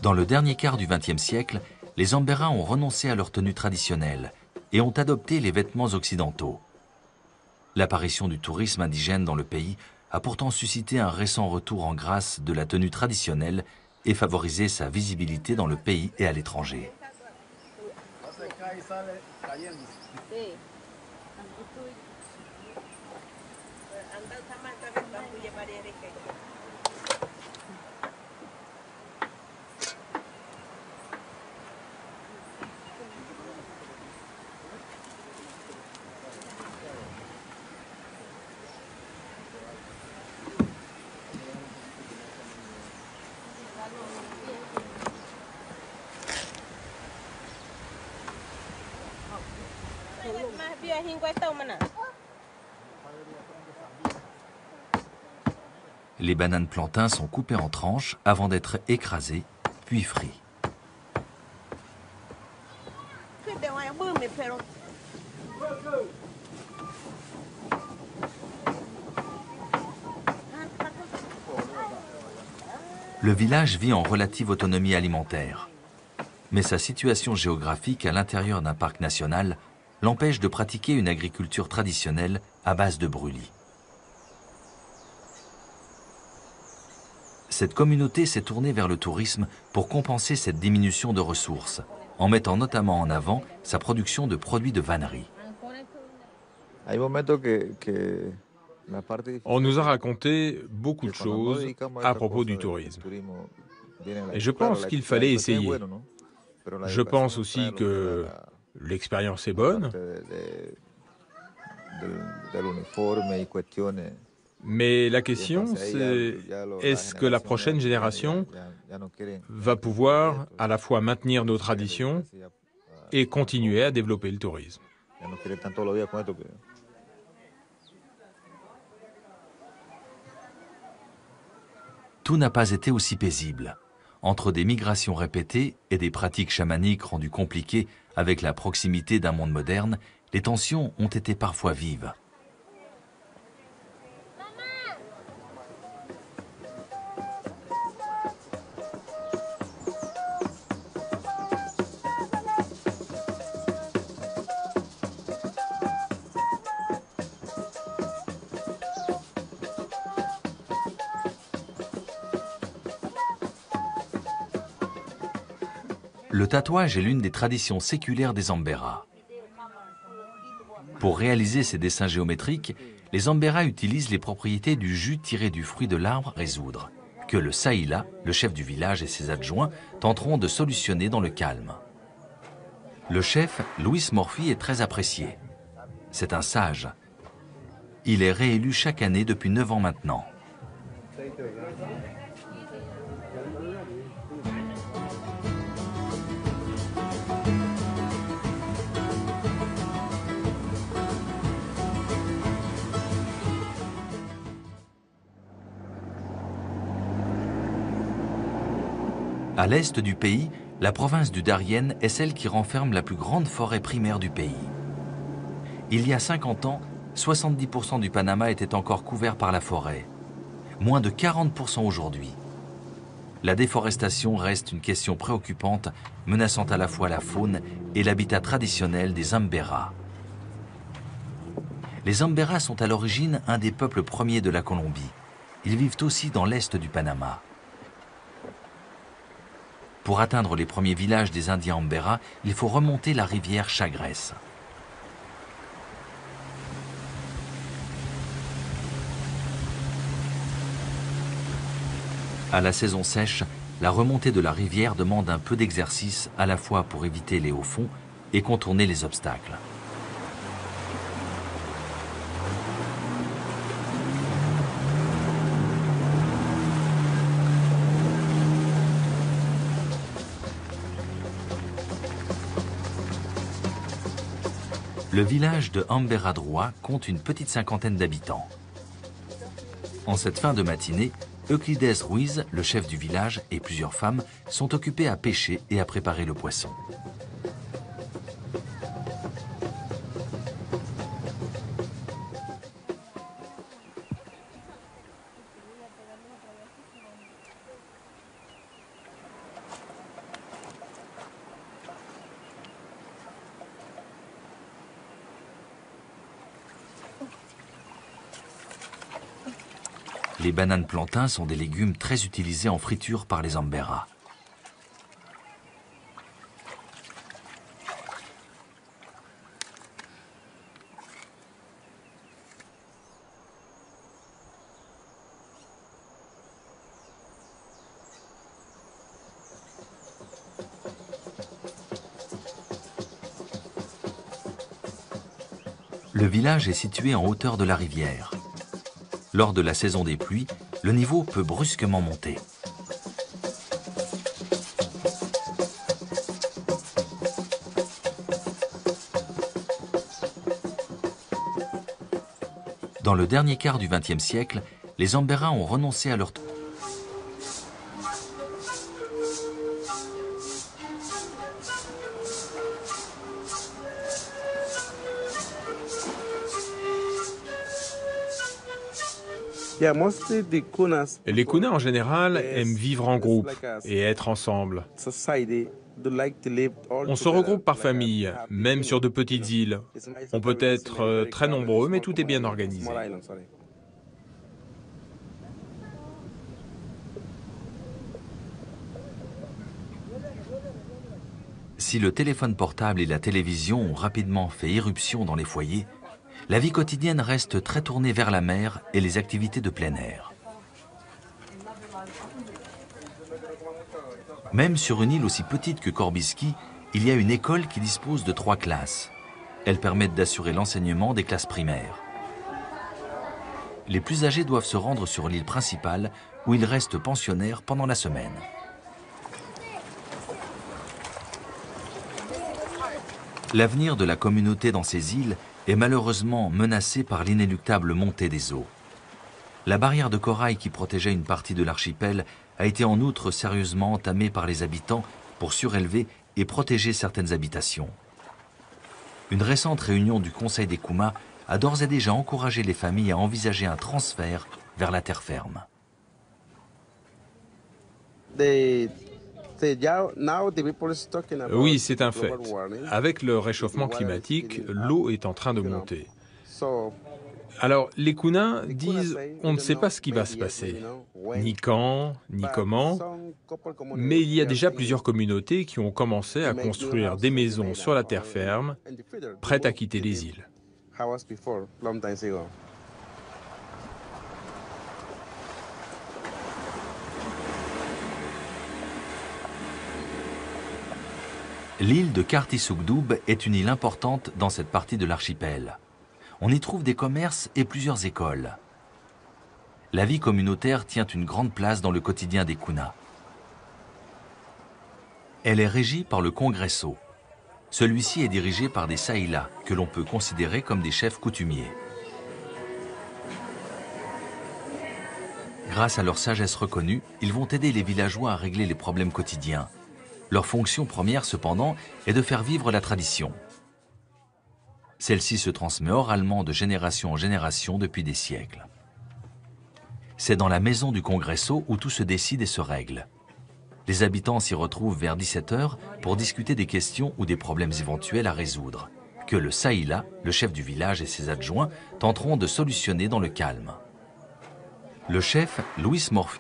Dans le dernier quart du XXe siècle, les Ambera ont renoncé à leur tenue traditionnelle et ont adopté les vêtements occidentaux. L'apparition du tourisme indigène dans le pays a pourtant suscité un récent retour en grâce de la tenue traditionnelle et favorisé sa visibilité dans le pays et à l'étranger. Les bananes plantains sont coupées en tranches avant d'être écrasées, puis frites. Le village vit en relative autonomie alimentaire. Mais sa situation géographique à l'intérieur d'un parc national l'empêche de pratiquer une agriculture traditionnelle à base de brûlis. Cette communauté s'est tournée vers le tourisme pour compenser cette diminution de ressources, en mettant notamment en avant sa production de produits de vannerie. On nous a raconté beaucoup de choses à propos du tourisme. Et je pense qu'il fallait essayer. Je pense aussi que l'expérience est bonne. Mais la question, c'est est-ce que la prochaine génération va pouvoir à la fois maintenir nos traditions et continuer à développer le tourisme? Tout n'a pas été aussi paisible. Entre des migrations répétées et des pratiques chamaniques rendues compliquées avec la proximité d'un monde moderne, les tensions ont été parfois vives. Le tatouage est l'une des traditions séculaires des Ambera. Pour réaliser ces dessins géométriques, les Ambera utilisent les propriétés du jus tiré du fruit de l'arbre résoudre, que le Saïla, le chef du village et ses adjoints, tenteront de solutionner dans le calme. Le chef, Luis Morphy, est très apprécié. C'est un sage. Il est réélu chaque année depuis 9 ans maintenant. À l'est du pays, la province du Darién est celle qui renferme la plus grande forêt primaire du pays. Il y a 50 ans, 70% du Panama était encore couvert par la forêt. Moins de 40% aujourd'hui. La déforestation reste une question préoccupante, menaçant à la fois la faune et l'habitat traditionnel des Ambera. Les Ambera sont à l'origine un des peuples premiers de la Colombie. Ils vivent aussi dans l'est du Panama. Pour atteindre les premiers villages des Indiens Ambera, il faut remonter la rivière Chagres. À la saison sèche, la remontée de la rivière demande un peu d'exercice à la fois pour éviter les hauts fonds et contourner les obstacles. Le village de Amberadroa compte une petite cinquantaine d'habitants. En cette fin de matinée, Euclides Ruiz, le chef du village, et plusieurs femmes sont occupés à pêcher et à préparer le poisson. Les bananes plantains sont des légumes très utilisés en friture par les Ambera. Le village est situé en hauteur de la rivière. Lors de la saison des pluies, le niveau peut brusquement monter. Dans le dernier quart du XXe siècle, les Ambera ont renoncé à leur tour. Les Kuna en général aiment vivre en groupe et être ensemble. On se regroupe par famille, même sur de petites îles. On peut être très nombreux, mais tout est bien organisé. Si le téléphone portable et la télévision ont rapidement fait irruption dans les foyers, la vie quotidienne reste très tournée vers la mer et les activités de plein air. Même sur une île aussi petite que Corbiski, il y a une école qui dispose de 3 classes. Elles permettent d'assurer l'enseignement des classes primaires. Les plus âgés doivent se rendre sur l'île principale où ils restent pensionnaires pendant la semaine. L'avenir de la communauté dans ces îles est malheureusement menacé par l'inéluctable montée des eaux. La barrière de corail qui protégeait une partie de l'archipel a été en outre sérieusement entamée par les habitants pour surélever et protéger certaines habitations. Une récente réunion du Conseil des Kumas a d'ores et déjà encouragé les familles à envisager un transfert vers la terre ferme. Oui, c'est un fait. Avec le réchauffement climatique, l'eau est en train de monter. Alors, les Kuna disent « on ne sait pas ce qui va se passer, ni quand, ni comment », mais il y a déjà plusieurs communautés qui ont commencé à construire des maisons sur la terre ferme, prêtes à quitter les îles. L'île de Kartisukdub est une île importante dans cette partie de l'archipel. On y trouve des commerces et plusieurs écoles. La vie communautaire tient une grande place dans le quotidien des Kuna. Elle est régie par le Congresso. Celui-ci est dirigé par des Saïla, que l'on peut considérer comme des chefs coutumiers. Grâce à leur sagesse reconnue, ils vont aider les villageois à régler les problèmes quotidiens. Leur fonction première, cependant, est de faire vivre la tradition. Celle-ci se transmet oralement de génération en génération depuis des siècles. C'est dans la maison du Congresso où tout se décide et se règle. Les habitants s'y retrouvent vers 17 h pour discuter des questions ou des problèmes éventuels à résoudre, que le Saïla, le chef du village et ses adjoints, tenteront de solutionner dans le calme. Le chef, Luis Morphy.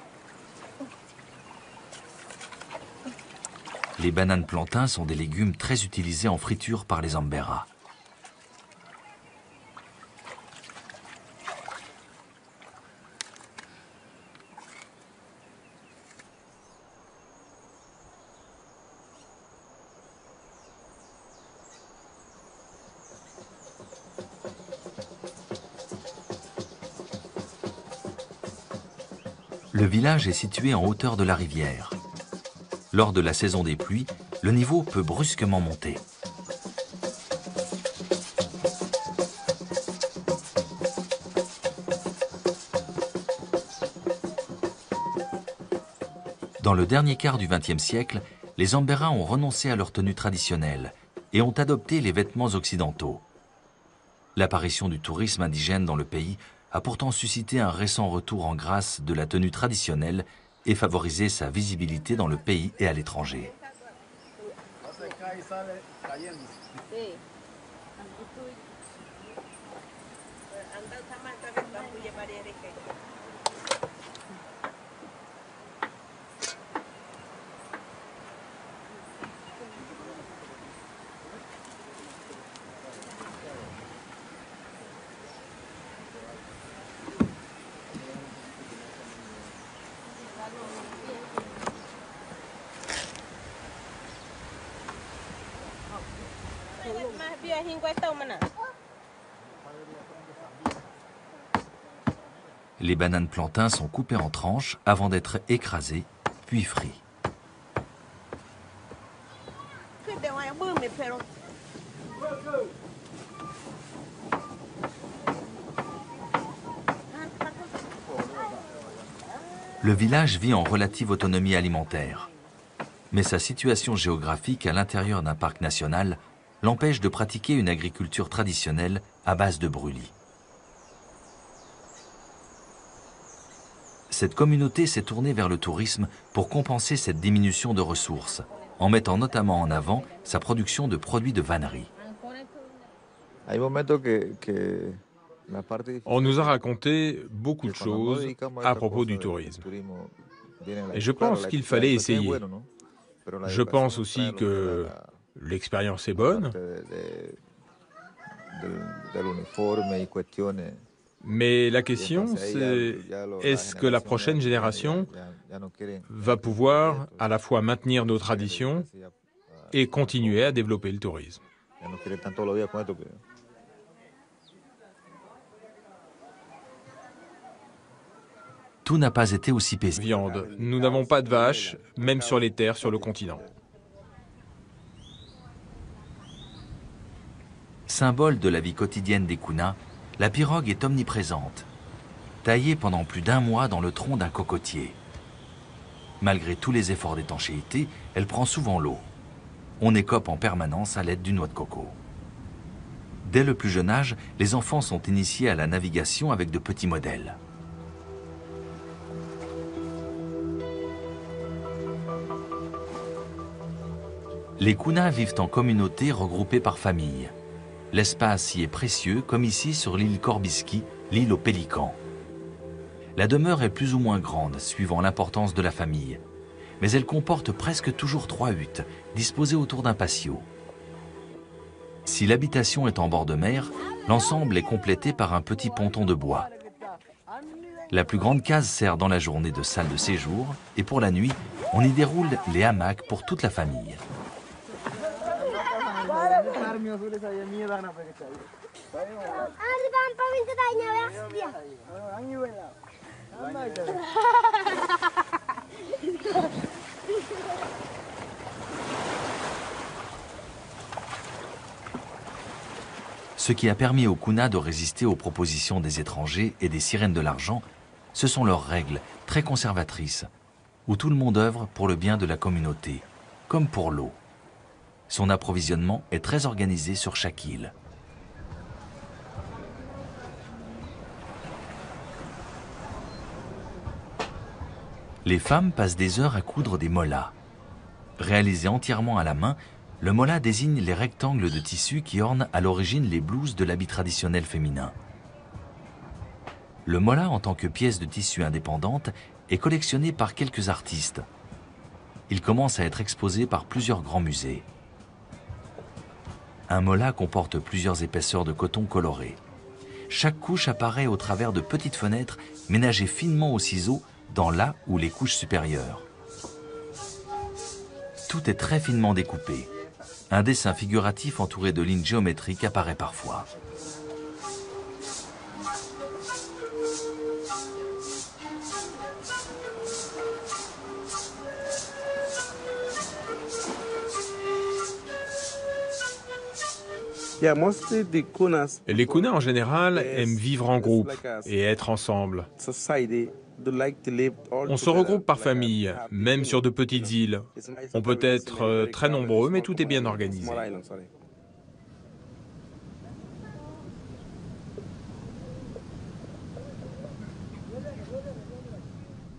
Les bananes plantains sont des légumes très utilisés en friture par les Ambera. Le village est situé en hauteur de la rivière. Lors de la saison des pluies, le niveau peut brusquement monter. Dans le dernier quart du XXe siècle, les Ambera ont renoncé à leur tenue traditionnelle et ont adopté les vêtements occidentaux. L'apparition du tourisme indigène dans le pays a pourtant suscité un récent retour en grâce de la tenue traditionnelle et favorisé sa visibilité dans le pays et à l'étranger. Les bananes plantains sont coupées en tranches avant d'être écrasées, puis frites. Le village vit en relative autonomie alimentaire. Mais sa situation géographique à l'intérieur d'un parc national l'empêche de pratiquer une agriculture traditionnelle à base de brûlis. Cette communauté s'est tournée vers le tourisme pour compenser cette diminution de ressources, en mettant notamment en avant sa production de produits de vannerie. On nous a raconté beaucoup de choses à propos du tourisme. Et je pense qu'il fallait essayer. Je pense aussi que l'expérience est bonne. Mais la question, c'est est-ce que la prochaine génération va pouvoir à la fois maintenir nos traditions et continuer à développer le tourisme? Tout n'a pas été aussi paisible. Viande. Nous n'avons pas de vaches, même sur les terres sur le continent. Symbole de la vie quotidienne des Kuna, la pirogue est omniprésente, taillée pendant plus d'1 mois dans le tronc d'un cocotier. Malgré tous les efforts d'étanchéité, elle prend souvent l'eau. On écope en permanence à l'aide d'une noix de coco. Dès le plus jeune âge, les enfants sont initiés à la navigation avec de petits modèles. Les Kuna vivent en communauté regroupées par famille. L'espace y est précieux, comme ici sur l'île Korbiski, l'île aux pélicans. La demeure est plus ou moins grande, suivant l'importance de la famille. Mais elle comporte presque toujours 3 huttes, disposées autour d'un patio. Si l'habitation est en bord de mer, l'ensemble est complété par un petit ponton de bois. La plus grande case sert dans la journée de salle de séjour et pour la nuit, on y déroule les hamacs pour toute la famille. Ce qui a permis aux Kuna de résister aux propositions des étrangers et des sirènes de l'argent, ce sont leurs règles, très conservatrices, où tout le monde œuvre pour le bien de la communauté, comme pour l'eau. Son approvisionnement est très organisé sur chaque île. Les femmes passent des heures à coudre des mollahs. Réalisés entièrement à la main, le mollah désigne les rectangles de tissu qui ornent à l'origine les blouses de l'habit traditionnel féminin. Le mollah, en tant que pièce de tissu indépendante, est collectionné par quelques artistes. Il commence à être exposé par plusieurs grands musées. Un mollah comporte plusieurs épaisseurs de coton coloré. Chaque couche apparaît au travers de petites fenêtres ménagées finement au ciseau dans la ou les couches supérieures. Tout est très finement découpé. Un dessin figuratif entouré de lignes géométriques apparaît parfois. Les Kuna en général aiment vivre en groupe et être ensemble. On se regroupe par famille, même sur de petites îles. On peut être très nombreux, mais tout est bien organisé.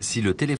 Si le téléphone